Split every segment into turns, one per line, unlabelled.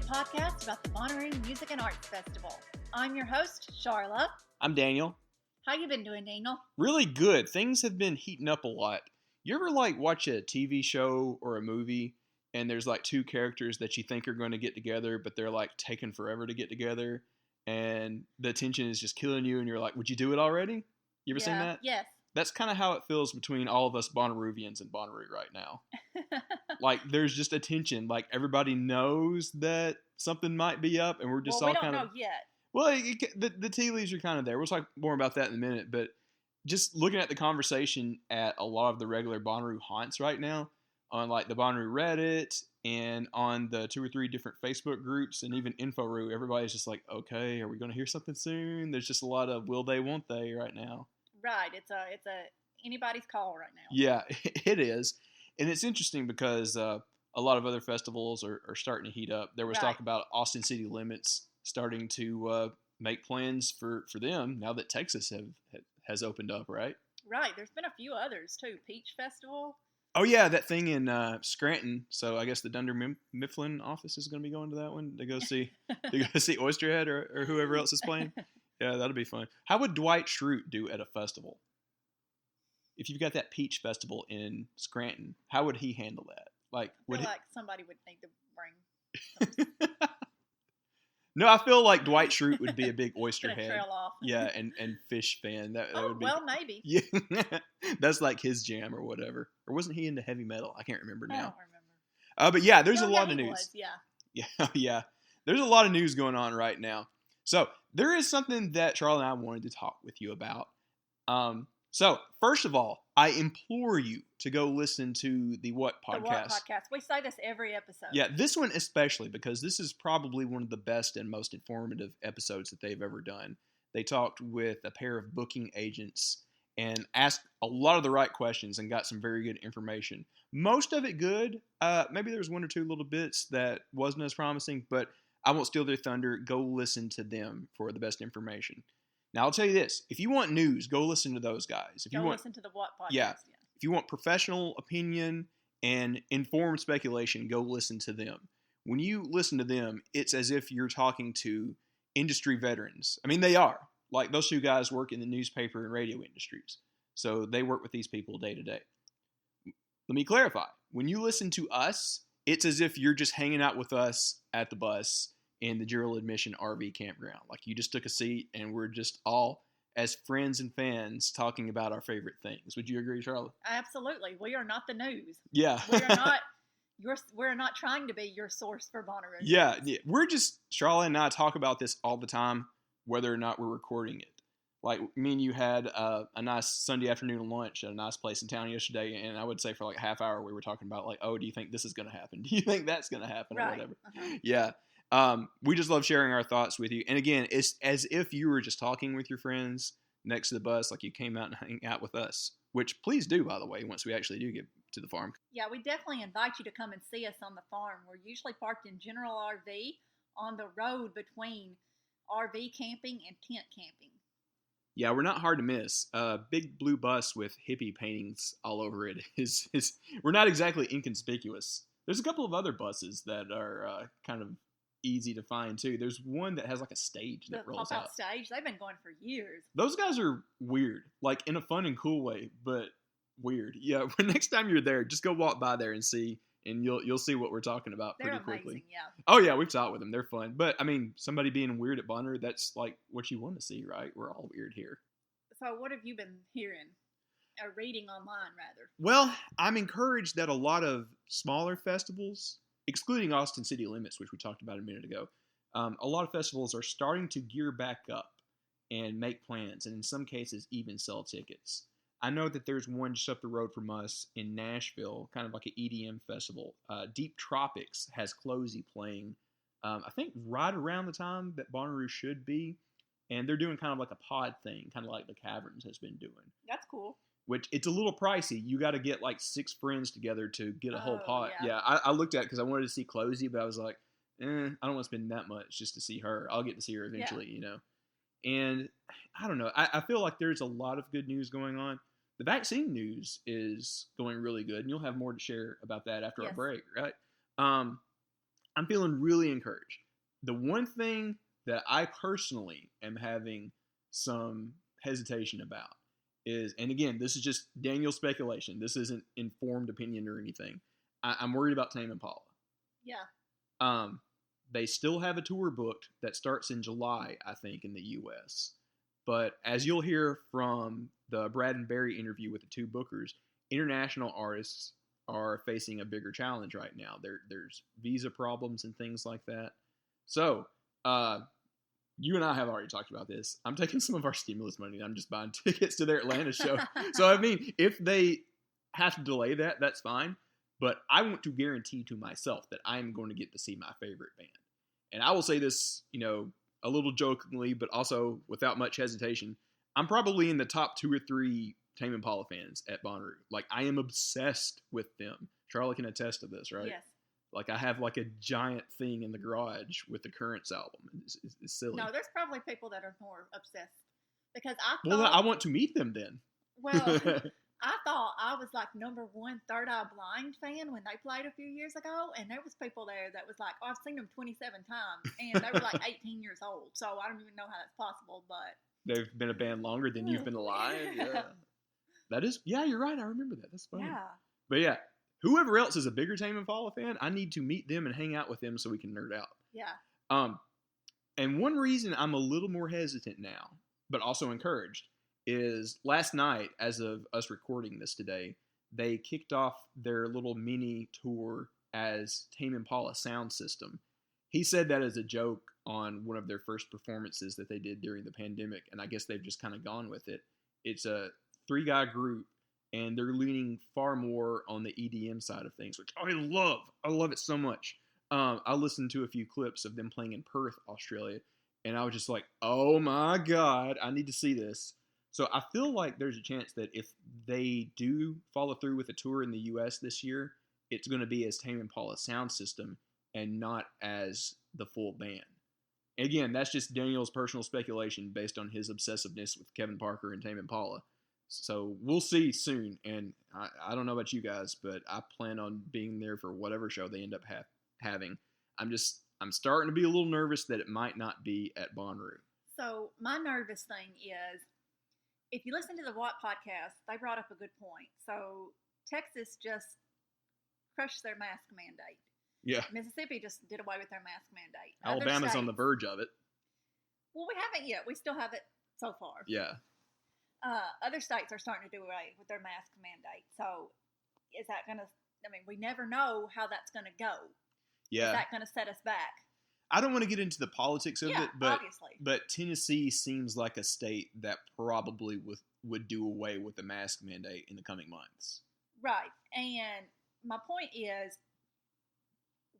podcast about the Bonnaroo Music and Arts Festival. I'm your host, Charla.
I'm Daniel.
How you been doing, Daniel?
Really good. Things have been heating up a lot. You ever watch a TV show or a movie and there's two characters that you think are going to get together, but they're taking forever to get together and the tension is just killing you and you're like, would you do it already? You ever seen that?
Yes.
That's kind of how it feels between all of us Bonnaroovians and Bonnaroo right now. There's just a tension. Everybody knows that something might be up and we're just
we don't know yet.
Well, the tea leaves are kind of there. We'll talk more about that in a minute, but just looking at the conversation at a lot of the regular Bonnaroo haunts right now, on the Bonnaroo Reddit and on the 2 or 3 different Facebook groups and even InfoRoo, everybody's just okay, are we going to hear something soon? There's just a lot of will they, won't they right now.
Right. It's a anybody's call right now.
Yeah, it is. And it's interesting because a lot of other festivals are starting to heat up. There was talk about Austin City Limits starting to make plans for them now that Texas has opened up, right?
Right. There's been a few others too. Peach Festival.
Oh yeah, that thing in Scranton. So I guess the Dunder Mifflin office is going to be going to that one to go see Oysterhead or whoever else is playing. Yeah, that'll be fun. How would Dwight Schrute do at a festival? If you've got that Peach Festival in Scranton, how would he handle that?
Somebody would need to bring.
No, I feel like Dwight Schrute would be a big Oysterhead.
Trail off.
Yeah, and fish fan. That would be.
Well, maybe.
Yeah, that's his jam or whatever. Or wasn't he into heavy metal? I can't remember now.
I don't remember.
But yeah, there's a lot of news.
Was, yeah.
Yeah. There's a lot of news going on right now. So there is something that Charlie and I wanted to talk with you about. So first of all, I implore you to go listen to the What Podcast.
The What Podcast. We say this every episode.
Yeah, this one especially because this is probably one of the best and most informative episodes that they've ever done. They talked with a pair of booking agents and asked a lot of the right questions and got some very good information. Most of it good. Maybe there was 1 or 2 little bits that wasn't as promising, but I won't steal their thunder. Go listen to them for the best information. Now, I'll tell you this. If you want news, go listen to those guys.
Listen to the What Podcast.
Yeah. If you want professional opinion and informed speculation, go listen to them. When you listen to them, it's as if you're talking to industry veterans. I mean, they are. Those 2 guys work in the newspaper and radio industries. So they work with these people day to day. Let me clarify. When you listen to us, it's as if you're just hanging out with us at the bus in the general admission RV campground. You just took a seat and we're just all, as friends and fans, talking about our favorite things. Would you agree, Charlotte?
Absolutely. We are not the news.
Yeah.
We're not trying to be your source for Bonnaroo.
Yeah. We're just, Charlotte and I talk about this all the time, whether or not we're recording it. Me and you had a nice Sunday afternoon lunch at a nice place in town yesterday, and I would say for a half hour we were talking about oh, do you think this is going to happen? Do you think that's going to happen? Right. Or whatever. Uh-huh. Yeah. We just love sharing our thoughts with you. And again, it's as if you were just talking with your friends next to the bus, you came out and hang out with us, which please do, by the way, once we actually do get to the farm.
Yeah, we definitely invite you to come and see us on the farm. We're usually parked in general RV on the road between RV camping and tent camping.
Yeah, we're not hard to miss. Big blue bus with hippie paintings all over it is we're not exactly inconspicuous. There's a couple of other buses that are kind of easy to find too. There's one that has a stage that rolls out.
Stage. They've been going for years.
Those guys are weird, in a fun and cool way, but weird. Yeah, next time you're there, just go walk by there and see, and you'll see what we're talking about. They're pretty quickly.
Amazing, yeah.
Oh yeah, we've talked with them. They're fun, but I mean, somebody being weird at Bonnaroo, that's what you want to see, right? We're all weird here.
So, what have you been hearing? Or reading online, rather?
Well, I'm encouraged that a lot of smaller festivals, excluding Austin City Limits, which we talked about a minute ago, a lot of festivals are starting to gear back up and make plans, and in some cases even sell tickets. I know that there's one just up the road from us in Nashville, kind of like an EDM festival. Deep Tropics has Closey playing, I think right around the time that Bonnaroo should be, and they're doing kind of like a pod thing, kind of like the Caverns has been doing.
That's cool.
Which it's a little pricey. You got to get 6 friends together to get a whole pot.
Yeah,
I looked at it because I wanted to see Closey, but I was like, I don't want to spend that much just to see her. I'll get to see her eventually, And I don't know. I feel like there's a lot of good news going on. The vaccine news is going really good, and you'll have more to share about that after our break, right? I'm feeling really encouraged. The one thing that I personally am having some hesitation about is, and again, this is just Daniel's speculation. This isn't informed opinion or anything. I'm worried about Tame Impala.
Yeah.
They still have a tour booked that starts in July, I think, in the U.S. But as you'll hear from the Brad and Barry interview with the two bookers, international artists are facing a bigger challenge right now. There's visa problems and things like that. So, you and I have already talked about this. I'm taking some of our stimulus money and I'm just buying tickets to their Atlanta show. So, I mean, if they have to delay that, that's fine. But I want to guarantee to myself that I'm going to get to see my favorite band. And I will say this, a little jokingly, but also without much hesitation. I'm probably in the top 2 or 3 Tame Impala fans at Bonnaroo. Like, I am obsessed with them. Charlie can attest to this, right?
Yes.
Like, I have like a giant thing in the garage with the Currents album. It's silly.
No, there's probably people that are more obsessed because I thought.
Well, I want to meet them then.
Well, I thought I was like number 1 Third Eye Blind fan when they played a few years ago, and there was people there that was like, "Oh, I've seen them 27 times," and they were like 18 years old. So I don't even know how that's possible, but
they've been a band longer than you've been alive. Yeah, that is. Yeah, you're right. I remember that. That's funny.
Yeah.
But yeah, whoever else is a bigger Tame Impala fan, I need to meet them and hang out with them so we can nerd out.
Yeah.
And one reason I'm a little more hesitant now, but also encouraged, is last night, as of us recording this today, they kicked off their little mini tour as Tame Impala Sound System. He said that as a joke on one of their first performances that they did during the pandemic, and I guess they've just kind of gone with it. It's a 3-guy group, and they're leaning far more on the EDM side of things, which I love. I love it so much. I listened to a few clips of them playing in Perth, Australia, and I was just like, oh my God, I need to see this. So I feel like there's a chance that if they do follow through with a tour in the U.S. this year, it's going to be as Tame Impala Sound System and not as the full band. Again, that's just Daniel's personal speculation based on his obsessiveness with Kevin Parker and Tame Impala. So we'll see soon, and I don't know about you guys, but I plan on being there for whatever show they end up having. I'm starting to be a little nervous that it might not be at Bonnaroo.
So my nervous thing is, if you listen to the Watt podcast, they brought up a good point. So Texas just crushed their mask mandate.
Yeah.
Mississippi just did away with their mask mandate.
Alabama's on the verge of it.
Well, we haven't yet. We still have it so far.
Yeah.
Other states are starting to do away with their mask mandate. So is that going to, we never know how that's going to go.
Yeah.
Is that going to set us back?
I don't want to get into the politics of it, but
obviously.
But Tennessee seems like a state that probably would do away with the mask mandate in the coming months.
Right. And my point is,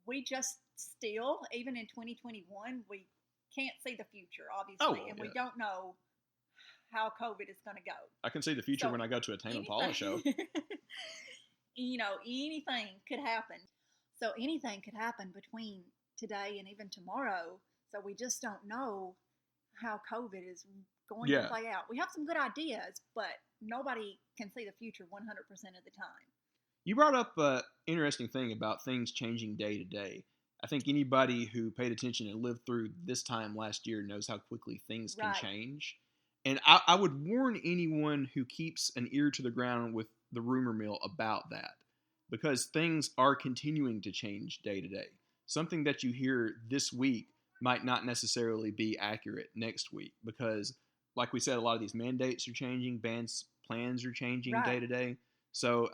we just still, even in 2021, we can't see the future, obviously, and we don't know how COVID is going to go.
I can see the future when I go to a Tame Impala show.
Anything could happen. So anything could happen between today and even tomorrow. So we just don't know how COVID is going to play out. We have some good ideas, but nobody can see the future 100% of the time.
You brought up an interesting thing about things changing day to day. I think anybody who paid attention and lived through this time last year knows how quickly things can change. And I would warn anyone who keeps an ear to the ground with the rumor mill about that, because things are continuing to change day to day. Something that you hear this week might not necessarily be accurate next week, because, like we said, a lot of these mandates are changing, bands' plans are changing day to day. So,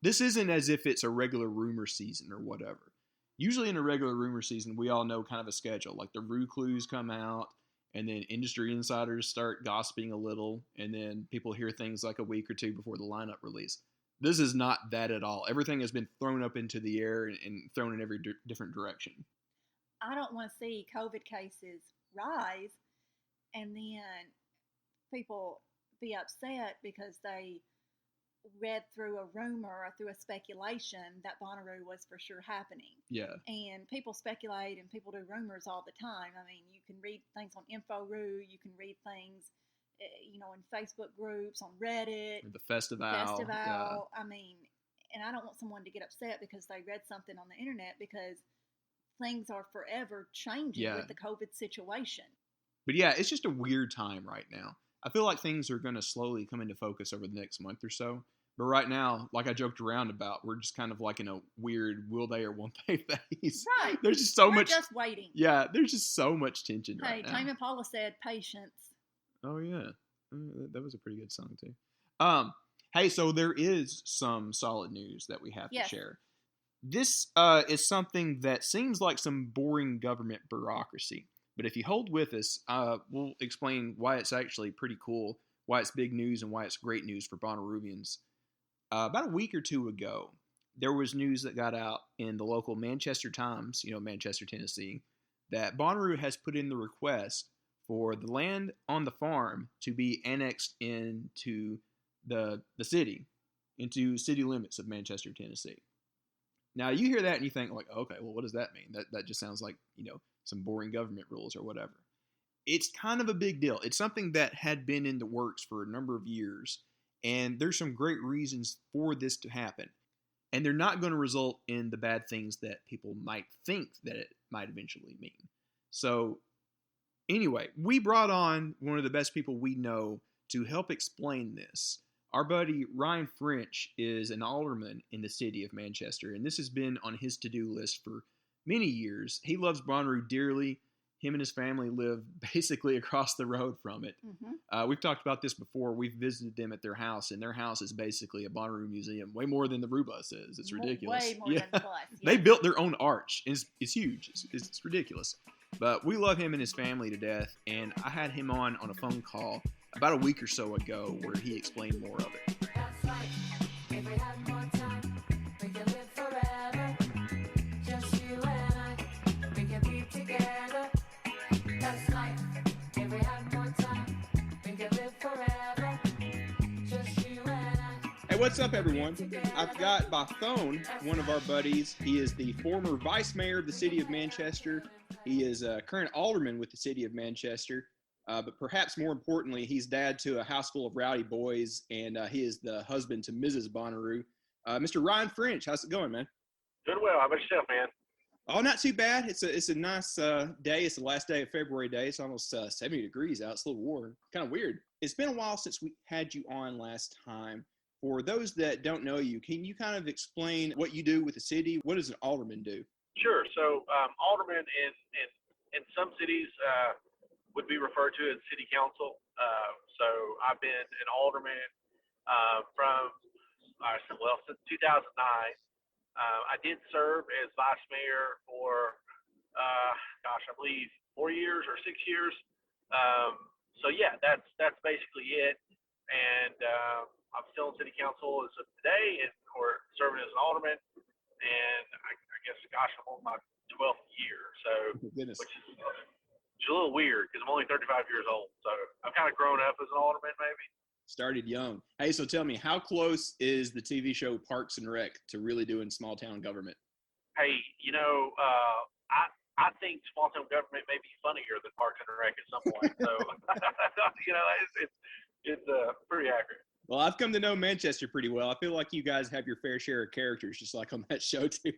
this isn't as if it's a regular rumor season or whatever. Usually in a regular rumor season, we all know kind of a schedule. Like the Rue Clues come out, and then industry insiders start gossiping a little, and then people hear things like a week or two before the lineup release. This is not that at all. Everything has been thrown up into the air and thrown in every different direction.
I don't want to see COVID cases rise and then people be upset because they read through a rumor or through a speculation that Bonnaroo was for sure happening.
Yeah.
And people speculate and people do rumors all the time. You can read things on InfoRoo, you can read things in Facebook groups, on Reddit.
The festival.
Yeah. And I don't want someone to get upset because they read something on the internet, because things are forever changing with the COVID situation.
But yeah, it's just a weird time right now. I feel like things are going to slowly come into focus over the next month or so. But right now, like I joked around about, we're just kind of like in a weird will they or won't they phase.
Right.
There's just so much.
We're just waiting.
Yeah, there's just so much tension right now.
Hey, Tame Impala said patience.
Oh, yeah. That was a pretty good song, too. Hey, so there is some solid news that we have to share. This is something that seems like some boring government bureaucracy. But if you hold with us, we'll explain why it's actually pretty cool, why it's big news, and why it's great news for Bonnaroovians. About a week or two ago, there was news that got out in the local Manchester Times, Manchester, Tennessee, that Bonnaroo has put in the request for the land on the farm to be annexed into the city, into city limits of Manchester, Tennessee. Now, you hear that and you think, like, okay, well, what does that mean? That just sounds like, some boring government rules or whatever. It's kind of a big deal. It's something that had been in the works for a number of years, and there's some great reasons for this to happen. And they're not going to result in the bad things that people might think that it might eventually mean. So, anyway, we brought on one of the best people we know to help explain this. Our buddy Ryan French is an alderman in the city of Manchester, and this has been on his to-do list for many years. He loves Bonnaroo dearly. Him and his family live basically across the road from it. Mm-hmm. We've talked about this before. We've visited them at their house, and their house is basically a Bonnaroo museum, way more than the Roo bus is. It's ridiculous.
Way more than the bus. Yeah.
They built their own arch. It's huge. It's ridiculous. But we love him and his family to death, and I had him on a phone call about a week or so ago where he explained more of it. Hey, what's up, everyone? I've got by phone one of our buddies. He is the former vice mayor of the city of Manchester. He is a current alderman with the city of Manchester. But perhaps more importantly, he's dad to a house full of rowdy boys, and he is the husband to Mrs. Bonnaroo. Mr. Ryan French, how's it going, man?
Doing well. How about yourself, man?
Oh, not too bad. It's a nice day. It's the last day of February day. It's almost 70 degrees out. It's a little warm. Kind of weird. It's been a while since we had you on last time. For those that don't know you, can you kind of explain what you do with the city? What does an alderman do?
Sure. So alderman in some cities would be referred to as city council. So I've been an alderman since 2009. I did serve as vice mayor for, I believe 4 years or 6 years. So yeah, that's basically it. And I'm still in city council as of today, and or serving as an alderman. And I guess, I'm on my 12th year. So, which is a little weird because I'm only 35 years old. So I've kind of grown up as an alderman, maybe.
Started young. Hey, so tell me, how close is the TV show Parks and Rec to really doing small town government?
Hey, I think small town government may be funnier than Parks and Rec at some point. So, it's pretty accurate.
Well, I've come to know Manchester pretty well. I feel like you guys have your fair share of characters, just like on that show too.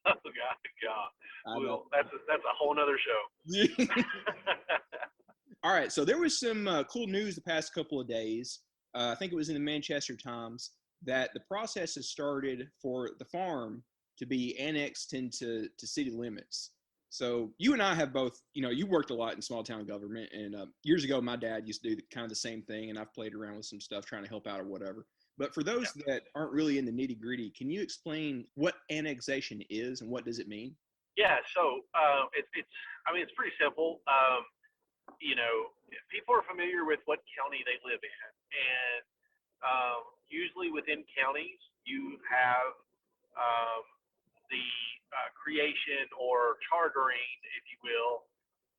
Oh God. Well, that's a whole nother show.
All right, so there was some cool news the past couple of days. I think it was in the Manchester Times that the process has started for the farm to be annexed into city limits. So you and I have both, you worked a lot in small town government, and years ago my dad used to do kind of the same thing, and I've played around with some stuff trying to help out or whatever. But for those that aren't really in the nitty gritty, can you explain what annexation is and what does it mean?
Yeah, so it's pretty simple. People are familiar with what county they live in, and usually within counties you have the creation or chartering, if you will,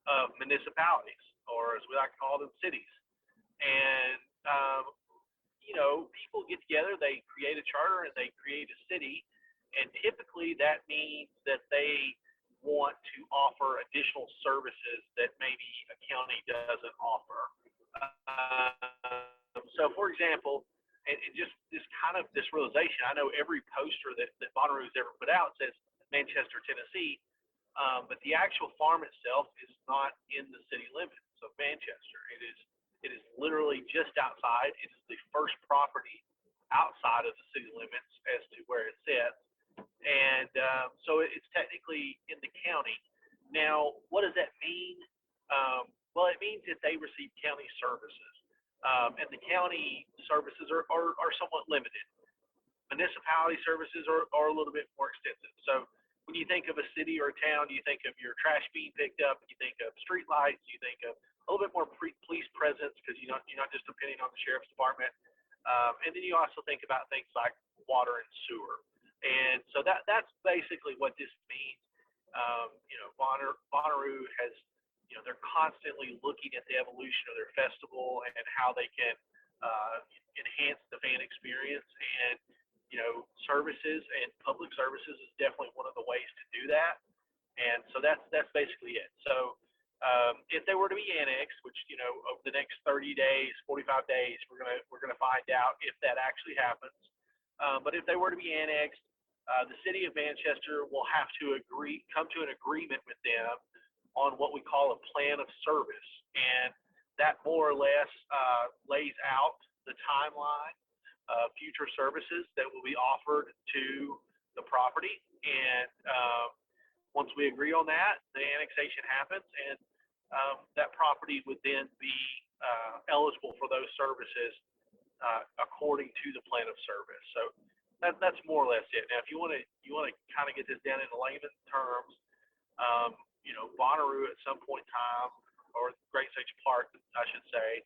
of municipalities, or as we like to call them, cities. And people get together, they create a charter, and they create a city, and typically that means that they want to offer additional services that maybe a county doesn't offer. So, for example, and just this realization, I know every poster that Bonnaroo's ever put out says Manchester, Tennessee, But the actual farm itself is not in the city limits of Manchester. It is literally just outside. It is the first property outside of the city limits as to where it sits. And so it's technically in the county. Now, what does that mean? Well, it means that they receive county services. And the county services are somewhat limited. Municipality services are a little bit more extensive. So when you think of a city or a town, you think of your trash being picked up, you think of street lights, you think of a little bit more police presence because you're not just depending on the sheriff's department. And then you also think about things like water and sewer. And so that's basically what this means. Bonnaroo has, they're constantly looking at the evolution of their festival and how they can enhance the fan experience. And services and public services is definitely one of the ways to do that. And so that's basically it. So if they were to be annexed, which over the next 30 days, 45 days, we're gonna find out if that actually happens. But if they were to be annexed, the city of Manchester will have to come to an agreement with them on what we call a plan of service, and that more or less lays out the timeline of future services that will be offered to the property. And once we agree on that, the annexation happens, and that property would then be eligible for those services according to the plan of service. So that's more or less it. Now, if you want to kind of get this down in layman terms, Bonnaroo at some point in time, or Great Sage Park, I should say,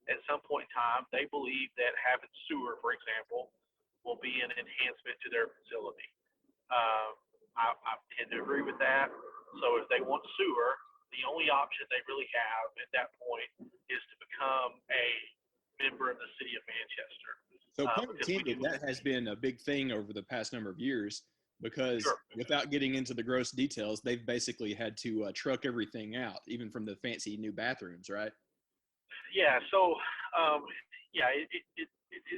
at some point in time, they believe that having sewer, for example, will be an enhancement to their facility. I tend to agree with that. So if they want sewer, the only option they really have at that point is to become a member of the city of Manchester.
So pun intended, that has been a big thing over the past number of years because without getting into the gross details, they've basically had to truck everything out, even from the fancy new bathrooms, right?
Yeah. So,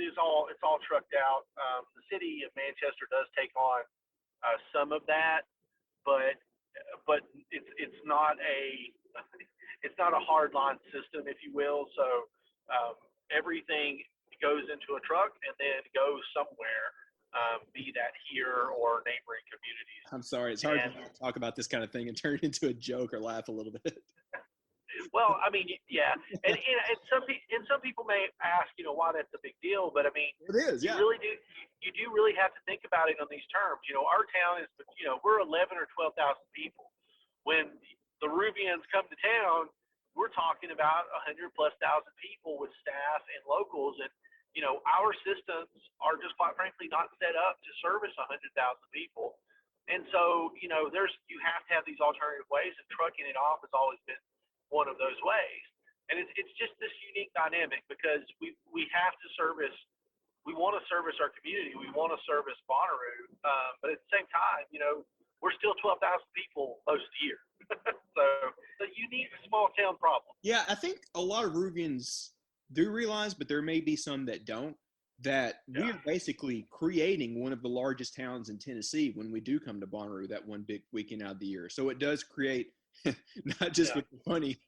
it's all trucked out. The city of Manchester does take on some of that, but it's not a hard line system, if you will. So everything goes into a truck and then goes somewhere, be that here or neighboring communities.
I'm sorry, it's hard to talk about this kind of thing and turn it into a joke or laugh a little bit.
Well, I mean, yeah, and some people may ask, why that's a big deal, but I mean,
it is. Yeah,
you do really have to think about it on these terms. Our town is, we're 11 or 12,000 people. When the Rubians come to town, we're talking about 100+ thousand people with staff and locals, and our systems are just quite frankly not set up to service 100,000 people. And so, you have to have these alternative ways, and trucking it off has always been one of those ways. And it's just this unique dynamic because we have to service, we want to service our community, we want to service Bonnaroo, but at the same time, we're still 12,000 people most of the year. So it's a unique small town problem.
Yeah, I think a lot of Rubians do realize, but there may be some that don't, that we're basically creating one of the largest towns in Tennessee when we do come to Bonnaroo that one big weekend out of the year. So it does create not just with the funny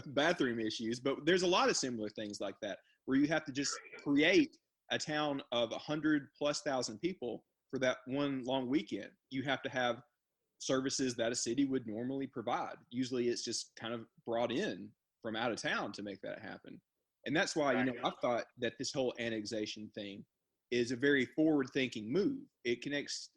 bathroom issues, but there's a lot of similar things like that where you have to just create a town of 100+ thousand people for that one long weekend. You have to have services that a city would normally provide. Usually it's just kind of brought in from out of town to make that happen. And that's why, I thought that this whole annexation thing is a very forward-thinking move. It connects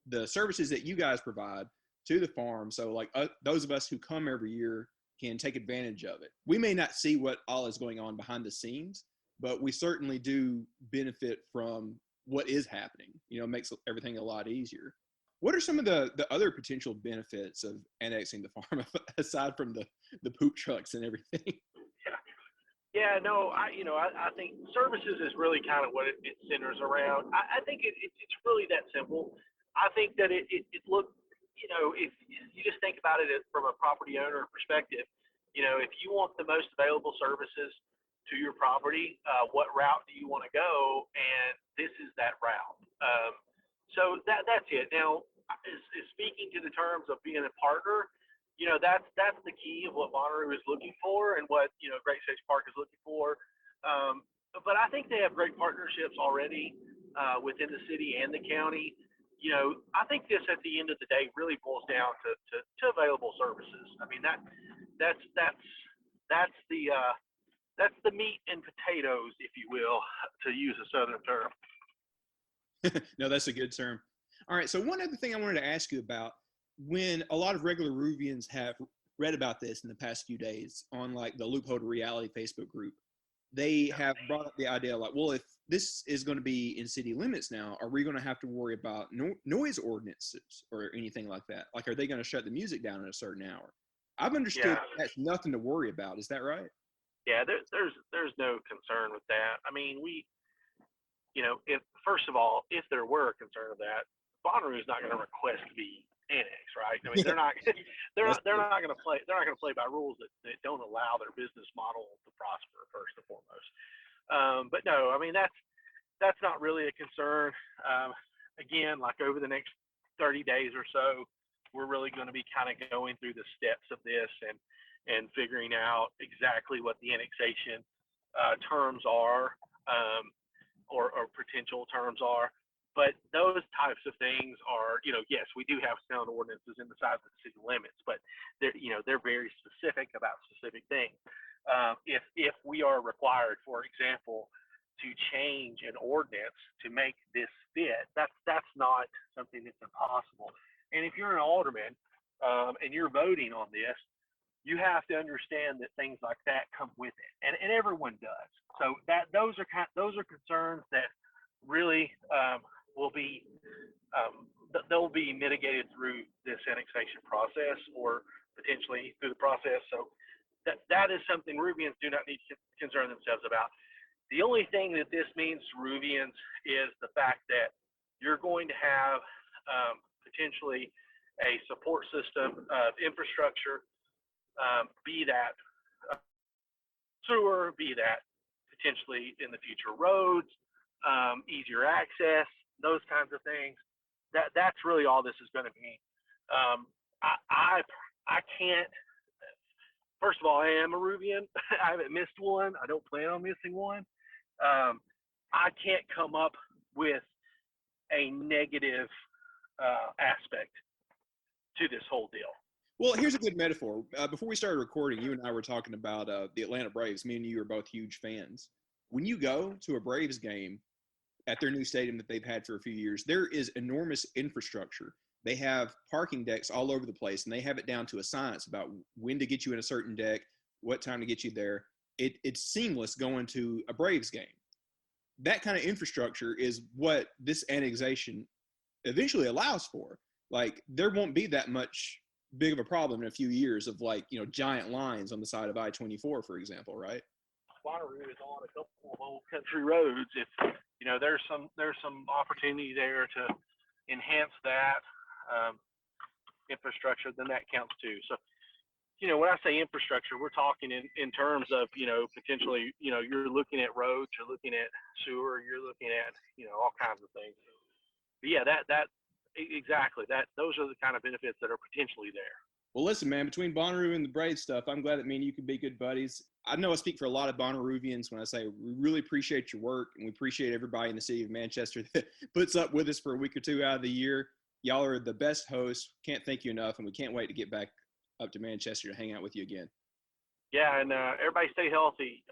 the services that you guys provide to the farm. So like those of us who come every year can take advantage of it. We may not see what all is going on behind the scenes, but we certainly do benefit from what is happening. It makes everything a lot easier. What are some of the other potential benefits of annexing the farm aside from the poop trucks and everything?
Yeah, no, I think services is really kind of what it centers around. I think it's really that simple. I think that it looks, if you just think about it from a property owner perspective, if you want the most available services to your property, what route do you want to go? And this is that route. So that's it. Now, is speaking to the terms of being a partner. That's the key of what Bonnaroo is looking for and what Great Sage Park is looking for. But I think they have great partnerships already within the city and the county. I think this at the end of the day really boils down to available services. I mean that's the meat and potatoes, if you will, to use a Southern term.
No, that's a good term. All right. So one other thing I wanted to ask you about, when a lot of regular Ruvians have read about this in the past few days on like the Loophole to Reality Facebook group, they have brought up the idea like, well, if this is going to be in city limits now, are we going to have to worry about noise ordinances or anything like that? Like, are they going to shut the music down at a certain hour? I've understood that's nothing to worry about. Is that right?
Yeah, there's no concern with that. I mean, if first of all, if there were a concern of that, Bonnaroo is not going to request to be annexed, right? I mean, they're not going to play by rules that don't allow their business model to prosper, first and foremost. But no, I mean that's not really a concern. Again, like over the next 30 days or so, we're really going to be kind of going through the steps of this and figuring out exactly what the annexation terms are, or potential terms are. But those types of things are, yes, we do have sound ordinances in the size of the city limits, but they're very specific about specific things. If we are required, for example, to change an ordinance to make this fit, that's not something that's impossible. And if you're an alderman and you're voting on this, you have to understand that things like that come with it, and everyone does. So those are concerns that really will be they'll be mitigated through this annexation process or potentially through the process. So that is something Ruvians do not need to concern themselves about. The only thing that this means to Ruvians is the fact that you're going to have potentially a support system of infrastructure, be that sewer, be that potentially in the future roads, easier access, those kinds of things. That's really all this is going to be. I can't. First of all, I am a Ruvian. I haven't missed one. I don't plan on missing one. I can't come up with a negative aspect to this whole deal.
Well, here's a good metaphor. Before we started recording, you and I were talking about the Atlanta Braves. Me and you are both huge fans. When you go to a Braves game at their new stadium that they've had for a few years, there is enormous infrastructure. They have parking decks all over the place, and they have it down to a science about when to get you in a certain deck, what time to get you there. It's seamless going to a Braves game. That kind of infrastructure is what this annexation eventually allows for. Like, there won't be that much big of a problem in a few years of giant lines on the side of I-24, for example, right?
Bonnaroo is on a couple of old country roads. If there's some opportunity there to enhance that infrastructure, then that counts too. So, when I say infrastructure, we're talking in terms of potentially you're looking at roads, you're looking at sewer, you're looking at all kinds of things. But yeah, those are the kind of benefits that are potentially there.
Well, listen, man, between Bonnaroo and the Braves stuff, I'm glad that me and you can be good buddies. I know I speak for a lot of Bonnaroovians when I say we really appreciate your work, and we appreciate everybody in the city of Manchester that puts up with us for a week or two out of the year. Y'all are the best hosts. Can't thank you enough, and we can't wait to get back up to Manchester to hang out with you again.
Yeah, and everybody stay healthy.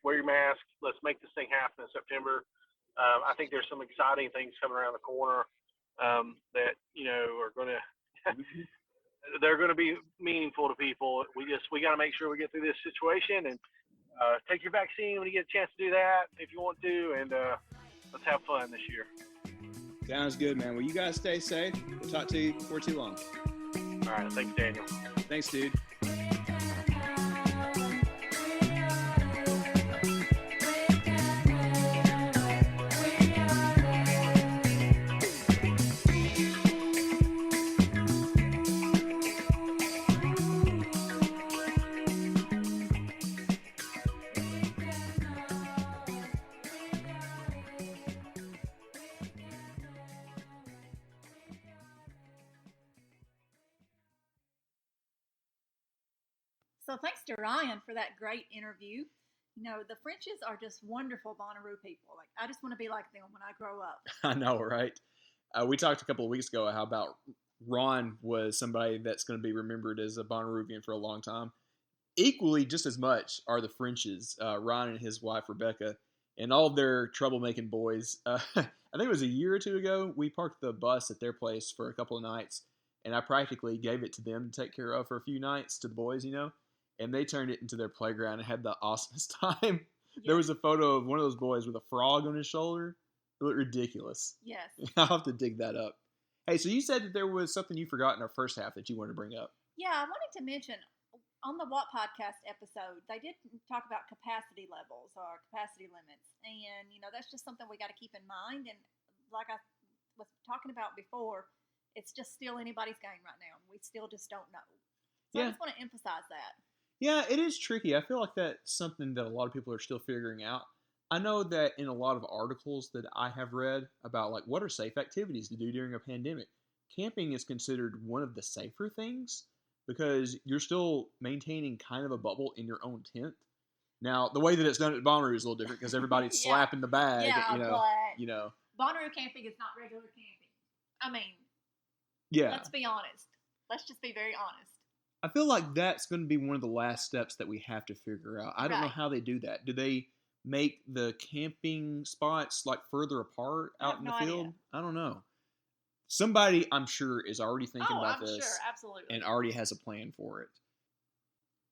Wear your mask. Let's make this thing happen in September. I think there's some exciting things coming around the corner that are going to they're going to be meaningful to people. We got to make sure we get through this situation and take your vaccine when you get a chance to do that if you want to, and let's have fun this year.
Sounds good, man. Well, you guys stay safe. We'll talk to you before too long.
All right. Thanks, Daniel.
Thanks, dude.
So thanks to Ryan for that great interview. You know, the Frenches are just wonderful Bonnaroo people. Like, I just want to be like them when I grow up.
I know, right? We talked a couple of weeks ago how about Ron was somebody that's going to be remembered as a Bonnaroovian for a long time. Equally, just as much are the Frenches, Ron and his wife, Rebecca, and all of their troublemaking boys. I think it was a year or two ago, we parked the bus at their place for a couple of nights, and I practically gave it to them to take care of for a few nights, to the boys, you know, and they turned it into their playground and had the awesomest time. Yes. There was a photo of one of those boys with a frog on his shoulder. It looked ridiculous.
Yes.
I'll have to dig that up. Hey, so you said that there was something you forgot in our first half that you wanted to bring up.
Yeah, I wanted to mention on the What Podcast episode, they did talk about capacity levels or capacity limits. And, you know, that's just something we got to keep in mind. And like I was talking about before, it's just still anybody's game right now. We still just don't know. So I just want to emphasize that.
Yeah, it is tricky. I feel like that's something that a lot of people are still figuring out. I know that in a lot of articles that I have read about, like, what are safe activities to do during a pandemic, camping is considered one of the safer things because you're still maintaining kind of a bubble in your own tent. Now, the way that it's done at Bonnaroo is a little different because everybody's slapping the bag. You know.
Bonnaroo camping is not regular camping. I mean, let's be honest. Let's just be very honest.
I feel like that's going to be one of the last steps that we have to figure out. I don't know how they do that. Do they make the camping spots like further apart out in the field?
Idea.
I don't know. Somebody, I'm sure, is already thinking about this.
Sure, absolutely.
And already has a plan for it.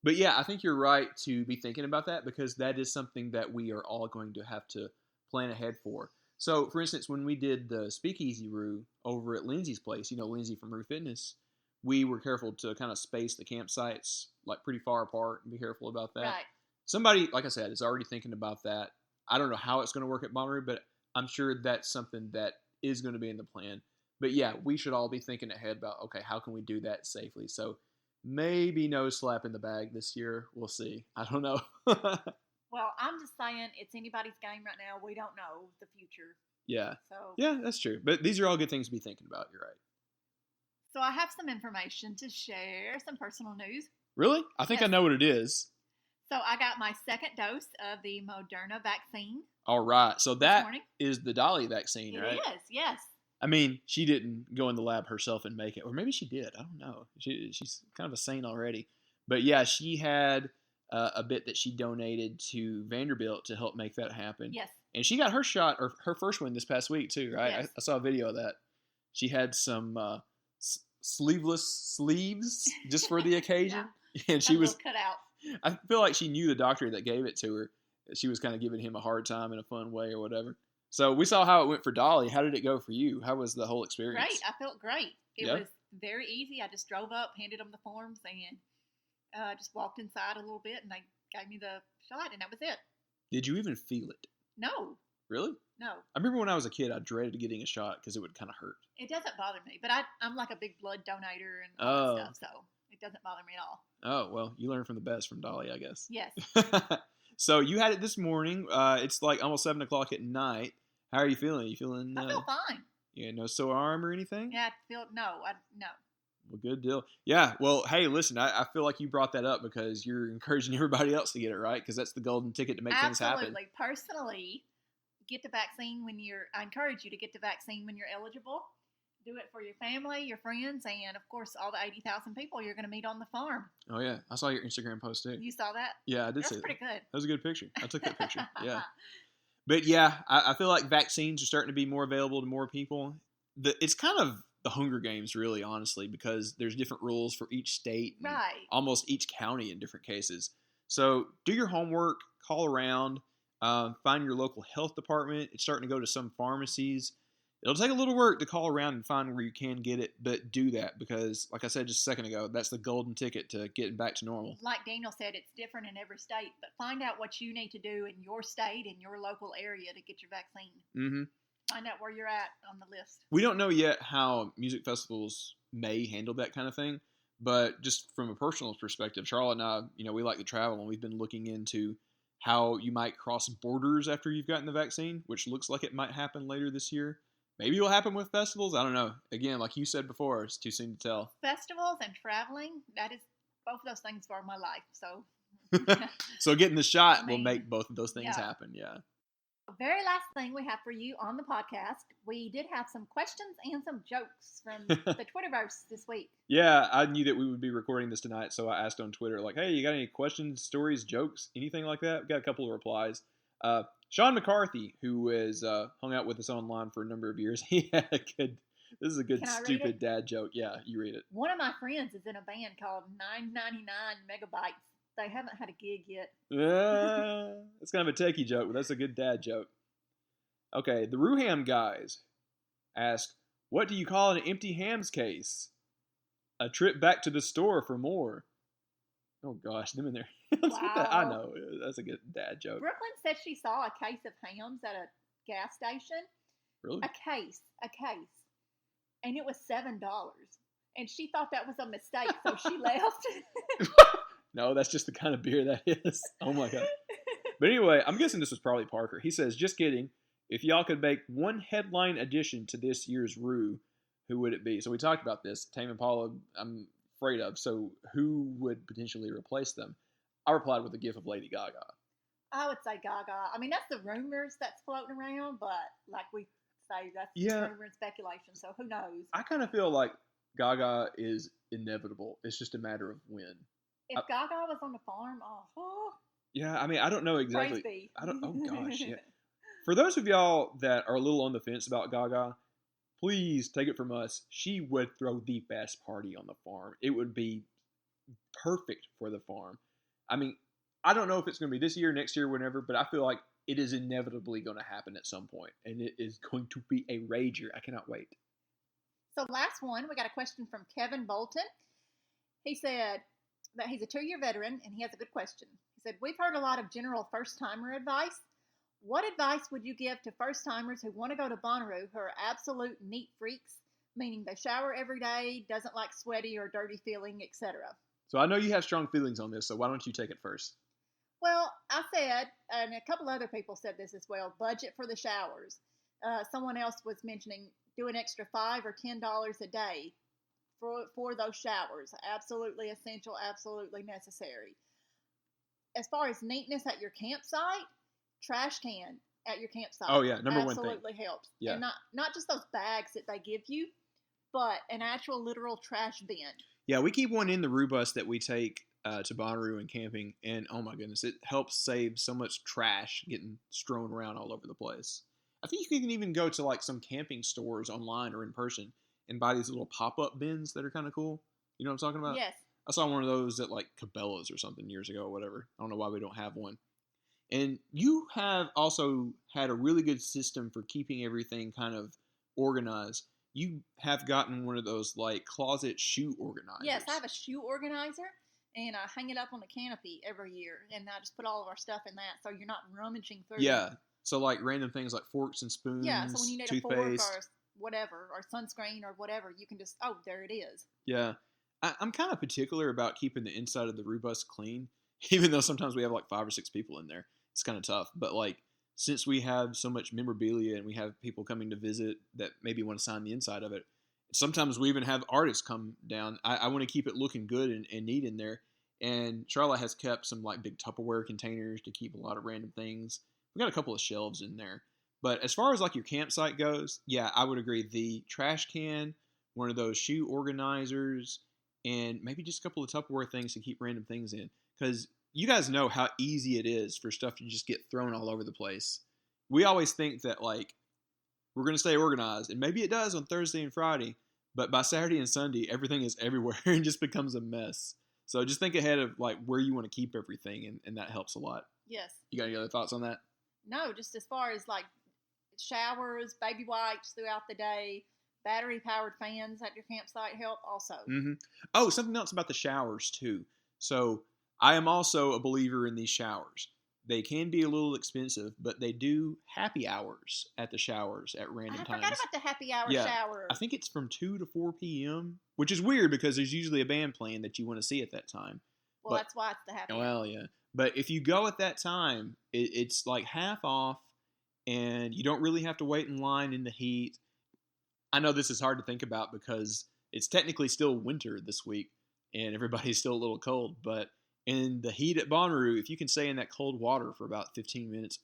But yeah, I think you're right to be thinking about that because that is something that we are all going to have to plan ahead for. So, for instance, when we did the Speakeasy Roo over at Lindsay's place, you know, Lindsay from Roo Fitness, we were careful to kind of space the campsites like pretty far apart and be careful about that.
Right.
Somebody, like I said, is already thinking about that. I don't know how it's going to work at Bonnaroo, but I'm sure that's something that is going to be in the plan. But yeah, we should all be thinking ahead about, okay, how can we do that safely? So maybe no slap in the bag this year. We'll see. I don't know.
Well, I'm just saying it's anybody's game right now. We don't know the future.
Yeah.
So
yeah, that's true. But these are all good things to be thinking about. You're right.
So I have some information to share, some personal news.
Really? I think I know what it is.
So I got my second dose of the Moderna vaccine.
All right. So that is the Dolly vaccine, right?
It is, yes.
I mean, she didn't go in the lab herself and make it. Or maybe she did. I don't know. She's kind of a saint already. But yeah, she had a bit that she donated to Vanderbilt to help make that happen.
Yes.
And she got her shot, or her first one this past week too, right?
Yes.
I saw a video of that. She had some sleeveless sleeves just for the occasion.
Yeah.
And she was
cut out.
I feel like she knew the doctor that gave it to her. She was kind of giving him a hard time in a fun way or whatever. So we saw how it went for Dolly. How did it go for you? How was the whole experience?
Great. I felt great. It was very easy. I just drove up, handed them the forms, and just walked inside a little bit, and they gave me the shot, and that was it.
Did you even feel it?
No.
Really?
No.
I remember when I was a kid, I dreaded getting a shot because it would kind of hurt.
It doesn't bother me, but I'm like a big blood donator and all that stuff, so it doesn't bother me at all.
Oh, well, you learn from the best from Dolly, I guess.
Yes.
So you had it this morning. It's like almost 7 o'clock at night. How are you feeling? I
feel fine.
Yeah, no sore arm or anything?
Yeah, no.
Well, good deal. Yeah, well, hey, listen, I feel like you brought that up because you're encouraging everybody else to get it, right? Because that's the golden ticket to make things happen.
Absolutely. Personally, get the vaccine I encourage you to get the vaccine when you're eligible. Do it for your family, your friends, and, of course, all the 80,000 people you're going to meet on the farm.
Oh, yeah. I saw your Instagram post, too.
You saw that?
Yeah, I did see that.
That's pretty good.
That was a good picture. I took that picture. Yeah. But, yeah, I feel like vaccines are starting to be more available to more people. It's kind of the Hunger Games, really, honestly, because there's different rules for each state. And almost each county in different cases. So do your homework, call around, find your local health department. It's starting to go to some pharmacies. It'll take a little work to call around and find where you can get it, but do that because, like I said just a second ago, that's the golden ticket to getting back to normal.
Like Daniel said, it's different in every state, but find out what you need to do in your state, in your local area to get your vaccine.
Mm-hmm. Find
out where you're at on the list.
We don't know yet how music festivals may handle that kind of thing, but just from a personal perspective, Charlotte and I, we like to travel, and we've been looking into how you might cross borders after you've gotten the vaccine, which looks like it might happen later this year. Maybe it'll happen with festivals. I don't know. Again, like you said before, it's too soon to tell.
Festivals and traveling, that is both of those things were my life. So,
so getting the shot will make both of those things happen. Yeah.
Very last thing we have for you on the podcast, we did have some questions and some jokes from the Twitterverse this week.
Yeah, I knew that we would be recording this tonight, so I asked on Twitter, like, hey, you got any questions, stories, jokes, anything like that? We got a couple of replies. Sean McCarthy, who has hung out with us online for a number of years, he had a good, this is a good stupid dad joke. Yeah, you read it.
One of my friends is in a band called 999 Megabytes. They haven't had a gig yet.
It's kind of a techie joke, but that's a good dad joke. Okay, the Ruham guys ask, what do you call an empty hams case? A trip back to the store for more. Oh gosh, them in there.
Wow.
I know, that's a good dad joke.
Brooklyn said she saw a case of hams at a gas station.
Really?
A case. And it was $7. And she thought that was a mistake, so she left.
No, that's just the kind of beer that is. Oh my God. But anyway, I'm guessing this was probably Parker. He says, just kidding. If y'all could make one headline addition to this year's Rue, who would it be? So we talked about this. Tame Impala, I'm afraid of. So who would potentially replace them? I replied with a gif of Lady Gaga.
I would say Gaga. I mean, that's the rumors that's floating around, but like we say, that's rumor and speculation. So who knows?
I kind of feel like Gaga is inevitable. It's just a matter of when.
If Gaga was on the farm,
yeah, I mean, I don't know exactly.
Crazy.
Oh gosh, yeah. For those of y'all that are a little on the fence about Gaga, please take it from us. She would throw the best party on the farm. It would be perfect for the farm. I mean, I don't know if it's going to be this year, next year, whenever, but I feel like it is inevitably going to happen at some point, and it is going to be a rager. I cannot wait.
So last one, we got a question from Kevin Bolton. He said that he's a 2-year veteran, and he has a good question. He said, we've heard a lot of general first-timer advice. What advice would you give to first-timers who want to go to Bonnaroo who are absolute neat freaks, meaning they shower every day, doesn't like sweaty or dirty feeling, etc.?
So I know you have strong feelings on this, so why don't you take it first?
Well, I said, and a couple other people said this as well, budget for the showers. Someone else was mentioning do an extra $5 or $10 a day for those showers. Absolutely essential, absolutely necessary. As far as neatness at your campsite, trash can at your campsite.
Oh yeah, number one thing.
Absolutely helps.
Yeah.
And not just those bags that they give you, but an actual literal trash bin.
Yeah, we keep one in the Rue bus that we take to Bonnaroo and camping, and oh my goodness, it helps save so much trash getting strewn around all over the place. I think you can even go to like some camping stores online or in person and buy these little pop-up bins that are kind of cool. You know what I'm talking about?
Yes.
I saw one of those at like Cabela's or something years ago or whatever. I don't know why we don't have one. And you have also had a really good system for keeping everything kind of organized. You have gotten one of those like closet shoe organizers.
Yes, I have a shoe organizer, and I hang it up on the canopy every year, and I just put all of our stuff in that, so you're not rummaging through.
Yeah, so like random things like forks and spoons,
yeah, so when you need
toothpaste,
a fork or whatever, or sunscreen or whatever, you can just, there it is.
Yeah, I'm kind of particular about keeping the inside of the Rue bus clean, even though sometimes we have like 5 or 6 people in there. It's kind of tough, but like since we have so much memorabilia and we have people coming to visit that maybe want to sign the inside of it, sometimes we even have artists come down. I want to keep it looking good and neat in there. And Charlotte has kept some like big Tupperware containers to keep a lot of random things. We got a couple of shelves in there. But as far as like your campsite goes, yeah, I would agree. The trash can, one of those shoe organizers, and maybe just a couple of Tupperware things to keep random things in. Because you guys know how easy it is for stuff to just get thrown all over the place. We always think that like we're going to stay organized, and maybe it does on Thursday and Friday, but by Saturday and Sunday, everything is everywhere and just becomes a mess. So just think ahead of like where you want to keep everything, and that helps a lot.
Yes.
You got any other thoughts on that?
No, just as far as like showers, baby wipes throughout the day, battery-powered fans at your campsite help also.
Mm-hmm. Oh, something else about the showers too. So I am also a believer in these showers. They can be a little expensive, but they do happy hours at the showers at random times.
I forgot about the happy hour shower.
I think it's from 2 to 4 p.m., which is weird because there's usually a band playing that you want to see at that time.
Well, that's why it's the happy hour.
Well, yeah. But if you go at that time, it's like half off, and you don't really have to wait in line in the heat. I know this is hard to think about because it's technically still winter this week, and everybody's still a little cold. But in the heat at Bonnaroo, if you can stay in that cold water for about 15 minutes,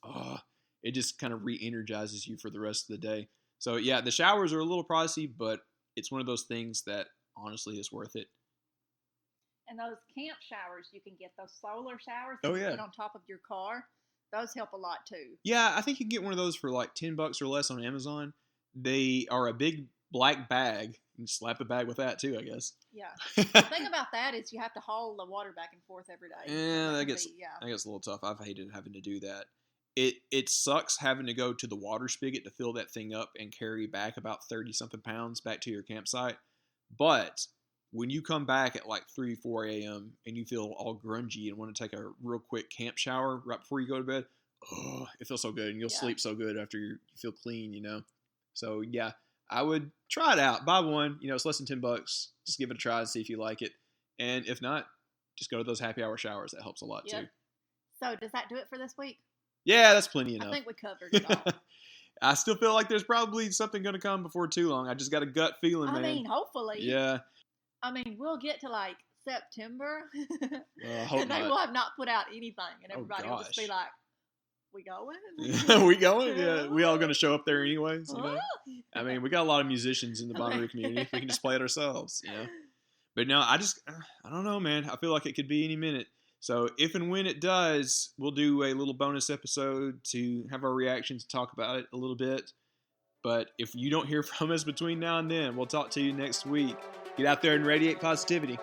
it just kind of re-energizes you for the rest of the day. So yeah, the showers are a little pricey, but it's one of those things that honestly is worth it.
And those camp showers, you can get those solar showers
that
you
yeah.
put on top of your car. Those help a lot too.
Yeah, I think you can get one of those for like $10 or less on Amazon. They are a big black bag. You can slap a bag with that too, I guess.
Yeah. The thing about that is you have to haul the water back and forth every day.
Yeah, that gets a little tough. I've hated having to do that. It sucks having to go to the water spigot to fill that thing up and carry back about 30-something pounds back to your campsite. But when you come back at like 3, 4 a.m. and you feel all grungy and want to take a real quick camp shower right before you go to bed, it feels so good. And you'll sleep so good after you feel clean, you know. So, yeah, I would try it out. Buy one. You know, it's less than $10. Just give it a try and see if you like it. And if not, just go to those happy hour showers. That helps a lot, too.
So, does that do it for this week?
Yeah, that's plenty enough.
I think we covered it all.
I still feel like there's probably something going to come before too long. I just got a gut feeling, man.
I mean, hopefully.
Yeah.
I mean, we'll get to like September,
and
they will have not put out anything, and everybody will just be like, "We going?
We going? Yeah, we all going to show up there anyways. You know? I mean, we got a lot of musicians in the Bonnaroo community. We can just play it ourselves, you know. But no, I don't know, man. I feel like it could be any minute. So if and when it does, we'll do a little bonus episode to have our reactions, talk about it a little bit. But if you don't hear from us between now and then, we'll talk to you next week. Get out there and radiate positivity.